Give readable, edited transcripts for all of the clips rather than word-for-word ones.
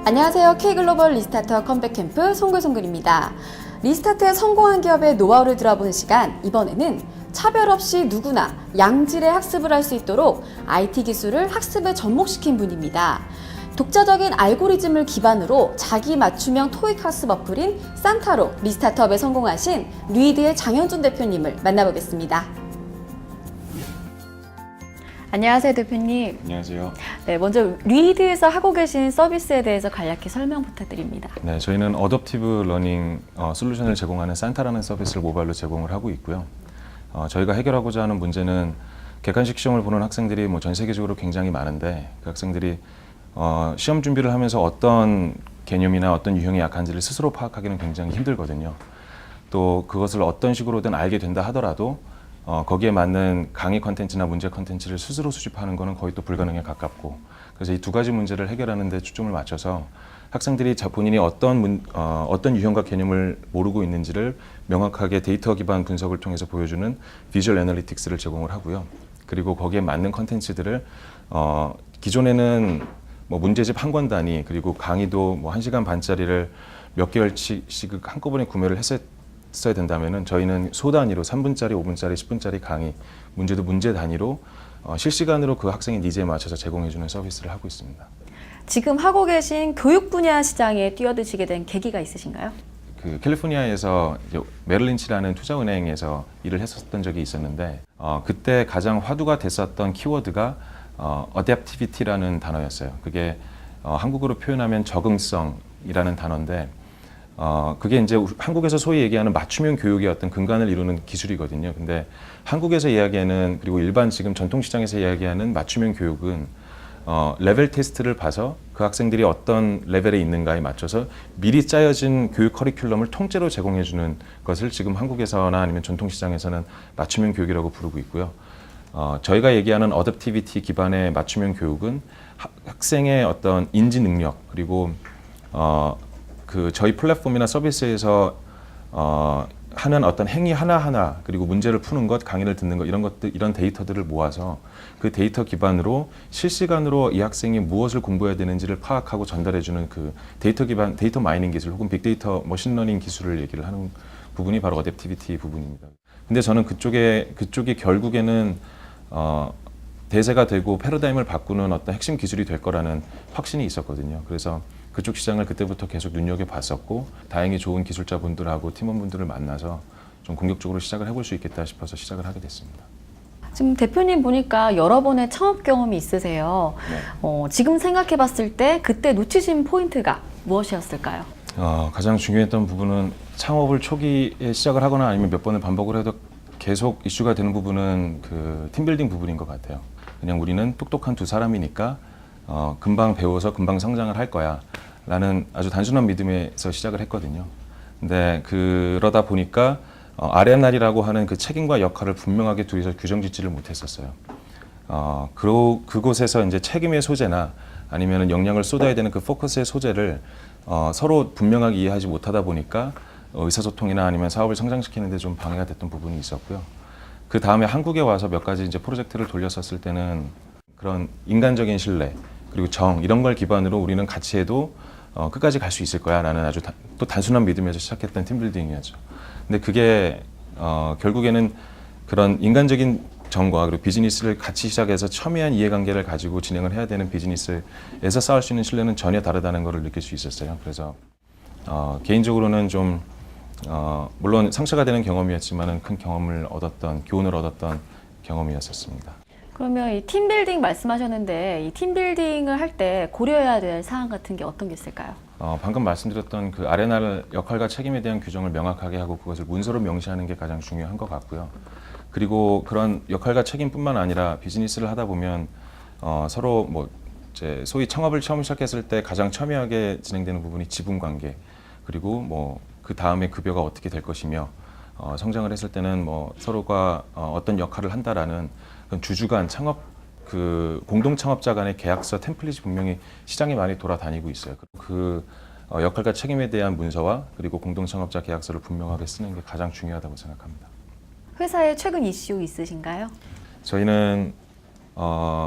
안녕하세요. K글로벌 리스타터 컴백 캠프 송글송글입니다. 리스타트에 성공한 기업의 노하우를 들어보는 시간, 이번에는 차별 없이 누구나 양질의 학습을 할 수 있도록 IT 기술을 학습에 접목시킨 분입니다. 독자적인 알고리즘을 기반으로 자기 맞춤형 토익 학습 어플인 산타로 리스타트업에 성공하신 리드의 장현준 대표님을 만나보겠습니다. 안녕하세요, 대표님. 안녕하세요. 네, 먼저 리드에서 하고 계신 서비스에 대해서 간략히 설명 부탁드립니다. 네, 저희는 어댑티브 러닝 솔루션을 제공하는 산타라는 서비스를 모바일로 제공을 하고 있고요. 저희가 해결하고자 하는 문제는 객관식 시험을 보는 학생들이 전 세계적으로 굉장히 많은데 그 학생들이 시험 준비를 하면서 어떤 개념이나 어떤 유형이 약한지를 스스로 파악하기는 굉장히 힘들거든요. 또 그것을 어떤 식으로든 알게 된다 하더라도 거기에 맞는 강의 컨텐츠나 문제 컨텐츠를 스스로 수집하는 것은 거의 또 불가능에 가깝고, 그래서 이 두 가지 문제를 해결하는 데 초점을 맞춰서 학생들이 본인이 어떤 유형과 개념을 모르고 있는지를 명확하게 데이터 기반 분석을 통해서 보여주는 비주얼 애널리틱스를 제공을 하고요. 그리고 거기에 맞는 컨텐츠들을 기존에는 문제집 한 권 단위, 그리고 강의도 1시간 반짜리를 몇 개월씩 한꺼번에 구매를 했어야 된다면은 저희는 소 단위로 3분짜리, 5분짜리, 10분짜리 강의, 문제도 문제 단위로 실시간으로 그 학생의 니즈에 맞춰서 제공해주는 서비스를 하고 있습니다. 지금 하고 계신 교육 분야 시장에 뛰어드시게 된 계기가 있으신가요? 그 캘리포니아에서 메릴린치라는 투자은행에서 일을 했었던 적이 있었는데 그때 가장 화두가 됐었던 키워드가 adaptivity라는 단어였어요. 그게 한국어로 표현하면 적응성이라는 단어인데 그게 이제 한국에서 소위 얘기하는 맞춤형 교육의 어떤 근간을 이루는 기술이거든요. 근데 한국에서 이야기하는, 그리고 일반 지금 전통시장에서 이야기하는 맞춤형 교육은 레벨 테스트를 봐서 그 학생들이 어떤 레벨에 있는가에 맞춰서 미리 짜여진 교육 커리큘럼을 통째로 제공해주는 것을 지금 한국에서나 아니면 전통시장에서는 맞춤형 교육이라고 부르고 있고요. 저희가 얘기하는 어댑티비티 기반의 맞춤형 교육은 학생의 어떤 인지 능력, 그리고 저희 플랫폼이나 서비스에서 하는 어떤 행위 하나하나, 그리고 문제를 푸는 것, 강의를 듣는 것, 이런 데이터들을 모아서 그 데이터 기반으로 실시간으로 이 학생이 무엇을 공부해야 되는지를 파악하고 전달해주는 그 데이터 기반, 데이터 마이닝 기술 혹은 빅데이터 머신러닝 기술을 얘기를 하는 부분이 바로 어댑티비티 부분입니다. 근데 저는 그쪽이 결국에는 대세가 되고 패러다임을 바꾸는 어떤 핵심 기술이 될 거라는 확신이 있었거든요. 그래서 그쪽 시장을 그때부터 계속 눈여겨봤었고, 다행히 좋은 기술자분들하고 팀원분들을 만나서 좀 공격적으로 시작을 해볼 수 있겠다 싶어서 시작을 하게 됐습니다. 지금 대표님 보니까 여러 번의 창업 경험이 있으세요. 네. 지금 생각해봤을 때 그때 놓치신 포인트가 무엇이었을까요? 가장 중요했던 부분은 창업을 초기에 시작을 하거나 아니면 몇 번을 반복을 해도 계속 이슈가 되는 부분은 그 팀빌딩 부분인 것 같아요. 그냥 우리는 똑똑한 두 사람이니까 금방 배워서 금방 성장을 할 거야 라는 아주 단순한 믿음에서 시작을 했거든요. 근데 그러다 보니까 아레날이라고 하는 그 책임과 역할을 분명하게 둘이서 규정짓지를 못했었어요. 그곳에서 이제 책임의 소재나 아니면 역량을 쏟아야 되는 그 포커스의 소재를 서로 분명하게 이해하지 못하다 보니까 의사소통이나 아니면 사업을 성장시키는 데 좀 방해가 됐던 부분이 있었고요. 그 다음에 한국에 와서 몇 가지 이제 프로젝트를 돌렸었을 때는 그런 인간적인 신뢰, 그리고 정, 이런 걸 기반으로 우리는 같이 해도 끝까지 갈 수 있을 거야 라는 아주 또 단순한 믿음에서 시작했던 팀빌딩이었죠. 근데 그게 결국에는 그런 인간적인 정과 그리고 비즈니스를 같이 시작해서 첨예한 이해관계를 가지고 진행을 해야 되는 비즈니스에서 쌓을 수 있는 신뢰는 전혀 다르다는 것을 느낄 수 있었어요. 그래서 개인적으로는 좀 물론 상처가 되는 경험이었지만 큰 경험을 얻었던, 교훈을 얻었던 경험이었었습니다. 그러면 이 팀빌딩 말씀하셨는데 이 팀빌딩을 할 때 고려해야 될 사항 같은 게 어떤 게 있을까요? 방금 말씀드렸던 그 아레날 역할과 책임에 대한 규정을 명확하게 하고 그것을 문서로 명시하는 게 가장 중요한 것 같고요. 그리고 그런 역할과 책임뿐만 아니라 비즈니스를 하다 보면 서로 이제 소위 창업을 처음 시작했을 때 가장 첨예하게 진행되는 부분이 지분 관계, 그리고 그 다음에 급여가 어떻게 될 것이며 성장을 했을 때는 서로가 어떤 역할을 한다라는 주주간 창업 공동 창업자 간의 계약서 템플릿이 분명히 시장에 많이 돌아다니고 있어요. 그 역할과 책임에 대한 문서와 그리고 공동 창업자 계약서를 분명하게 쓰는 게 가장 중요하다고 생각합니다. 회사에 최근 이슈 있으신가요? 저희는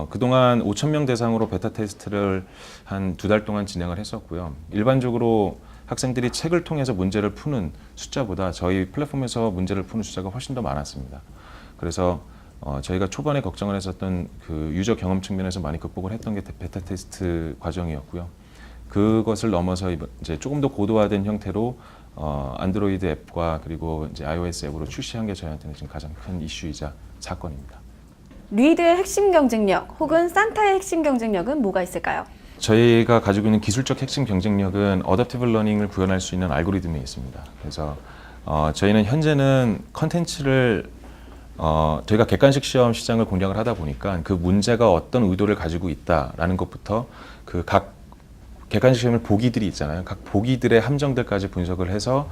그동안 5,000명 대상으로 베타 테스트를 한 2달 동안 진행을 했었고요. 일반적으로 학생들이 책을 통해서 문제를 푸는 숫자보다 저희 플랫폼에서 문제를 푸는 숫자가 훨씬 더 많았습니다. 그래서 저희가 초반에 걱정을 했었던 그 유저 경험 측면에서 많이 극복을 했던 게 베타 테스트 과정이었고요. 그것을 넘어서 이제 조금 더 고도화된 형태로 안드로이드 앱과 그리고 이제 iOS 앱으로 출시한 게 저희한테는 지금 가장 큰 이슈이자 사건입니다. 리드의 핵심 경쟁력 혹은 산타의 핵심 경쟁력은 뭐가 있을까요? 저희가 가지고 있는 기술적 핵심 경쟁력은 어댑티브 러닝을 구현할 수 있는 알고리즘에 있습니다. 그래서 저희는 현재는 컨텐츠를 저희가 객관식 시험 시장을 공략을 하다 보니까 그 문제가 어떤 의도를 가지고 있다라는 것부터 그 각 객관식 시험의 보기들이 있잖아요. 각 보기들의 함정들까지 분석을 해서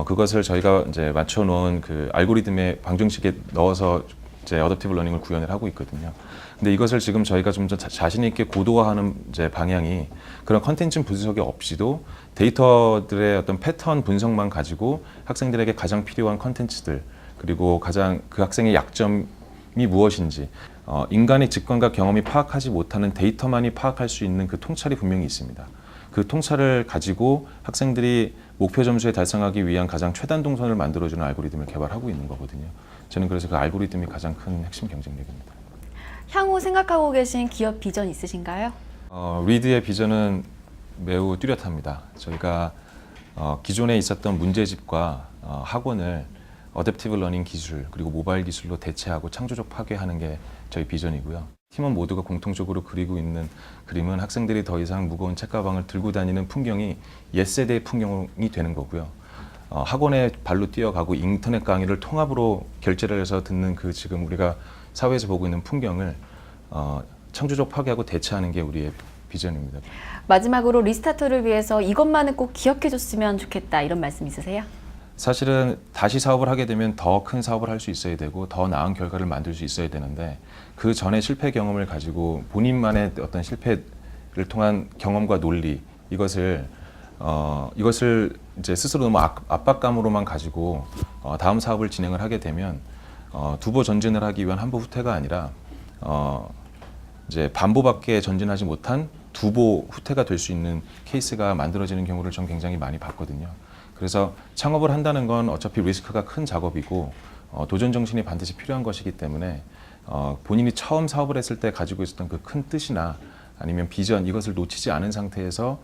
그것을 저희가 이제 맞춰놓은 그 알고리즘의 방정식에 넣어서 이제 어댑티브 러닝을 구현을 하고 있거든요. 근데 이것을 지금 저희가 좀 더 자신 있게 고도화하는 이제 방향이 그런 컨텐츠 분석이 없이도 데이터들의 어떤 패턴 분석만 가지고 학생들에게 가장 필요한 컨텐츠들 그리고 가장 그 학생의 약점이 무엇인지 인간의 직관과 경험이 파악하지 못하는 데이터만이 파악할 수 있는 그 통찰이 분명히 있습니다. 그 통찰을 가지고 학생들이 목표 점수에 달성하기 위한 가장 최단 동선을 만들어주는 알고리즘을 개발하고 있는 거거든요. 저는 그래서 그 알고리즘이 가장 큰 핵심 경쟁력입니다. 향후 생각하고 계신 기업 비전 있으신가요? 리드의 비전은 매우 뚜렷합니다. 저희가 기존에 있었던 문제집과 학원을 어댑티브 러닝 기술 그리고 모바일 기술로 대체하고 창조적 파괴하는 게 저희 비전이고요. 팀원 모두가 공통적으로 그리고 있는 그림은 학생들이 더 이상 무거운 책가방을 들고 다니는 풍경이 옛세대의 풍경이 되는 거고요. 학원에 발로 뛰어가고 인터넷 강의를 통합으로 결제를 해서 듣는 그 지금 우리가 사회에서 보고 있는 풍경을 창조적 파괴하고 대체하는 게 우리의 비전입니다. 마지막으로 리스타트를 위해서 이것만은 꼭 기억해 줬으면 좋겠다 이런 말씀 있으세요? 사실은 다시 사업을 하게 되면 더 큰 사업을 할 수 있어야 되고 더 나은 결과를 만들 수 있어야 되는데 그 전에 실패 경험을 가지고 본인만의 어떤 실패를 통한 경험과 논리 이것을 이제 스스로 너무 압박감으로만 가지고 다음 사업을 진행을 하게 되면 두보 전진을 하기 위한 한보 후퇴가 아니라 이제 반보밖에 전진하지 못한 두보 후퇴가 될 수 있는 케이스가 만들어지는 경우를 전 굉장히 많이 봤거든요. 그래서 창업을 한다는 건 어차피 리스크가 큰 작업이고 도전 정신이 반드시 필요한 것이기 때문에 본인이 처음 사업을 했을 때 가지고 있었던 그 큰 뜻이나 아니면 비전 이것을 놓치지 않은 상태에서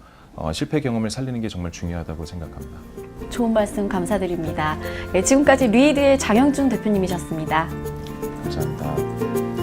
실패 경험을 살리는 게 정말 중요하다고 생각합니다. 좋은 말씀 감사드립니다. 네, 지금까지 리드의 장영준 대표님이셨습니다. 감사합니다.